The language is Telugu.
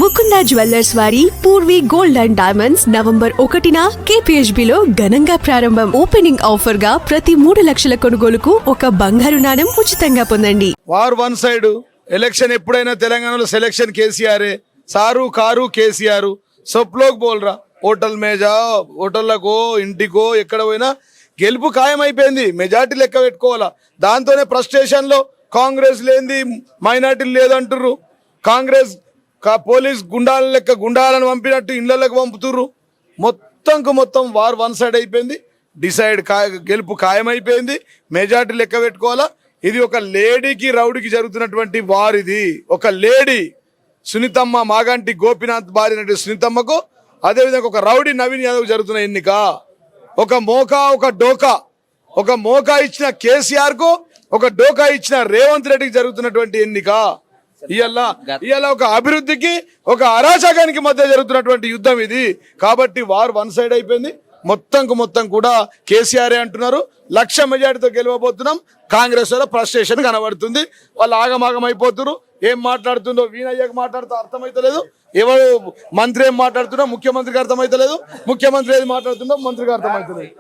ముకుంద జ్యువెల్లర్స్ వారి Purvi gold and diamonds November 1న KPHB లో ఘనంగా ప్రారంభం. ఓపెనింగ్ ఆఫర్ గా ప్రతి 3 లక్షల కొనుగోలుకు ఒక బంగారు నాణెం ఉచితంగా పొందండి. వార్ వన్ సైడ్ ఎలక్షన్ ఎప్పుడైనా తెలంగాణలో selection KCR sir car KCR సబ్ లోగ్ బోల్ రా హోటల్ మేజా హోటళ్లకో ఇంటికో ఎక్కడ పోయినా గెలుపు ఖాయం అయిపోయింది. మెజార్టీ లెక్క పెట్టుకోవాలా. దాంతోనే ఫ్రస్ట్రేషన్ లో కాంగ్రెస్ లేనిది మైనార్టీలు లేదంటుర్రు. కాంగ్రెస్ పోలీస్ గుండాల లెక్క గుండాలను పంపినట్టు ఇళ్లకి పంపుతుర్రు. మొత్తం వార్ వన్ సైడ్ అయిపోయింది. గెలుపు ఖాయమైపోయింది. మెజార్టీ లెక్క పెట్టుకోవాలా. ఇది ఒక లేడీకి రౌడీకి జరుగుతున్నటువంటి వార్. ఇది ఒక లేడీ సునీతమ్మ మాగంటి గోపీనాథ్ భార్య సునీతమ్మకు, అదేవిధంగా ఒక రౌడీ నవీన్ యాదవ్ జరుగుతున్న ఎన్నిక. ఒక మోకా ఒక డోకా, ఒక మోకా ఇచ్చిన కేసీఆర్ కు ఒక డోకా ఇచ్చిన రేవంత్ రెడ్డికి జరుగుతున్నటువంటి ఎన్నిక. ఇవాళ ఒక అభివృద్ధికి ఒక అరాచకానికి మధ్య జరుగుతున్నటువంటి యుద్ధం ఇది. కాబట్టి వార్ వన్ సైడ్ అయిపోయింది. మొత్తం కూడా కేసీఆర్ అంటున్నారు. 1,00,000 మెజార్టీతో గెలవబోతున్నాం. కాంగ్రెస్ వల్ల ఫ్రస్ట్రేషన్ కనబడుతుంది. వాళ్ళు ఆగమాగం అయిపోతున్నారు. ఏం మాట్లాడుతుందో వీణయ్యకు మాట్లాడుతూ అర్థమైతలేదు. ఎవరు మంత్రి ఏం మాట్లాడుతున్నా ముఖ్యమంత్రికి అర్థమైతలేదు. ముఖ్యమంత్రి ఏది మాట్లాడుతుందో మంత్రికి అర్థమైతలేదు.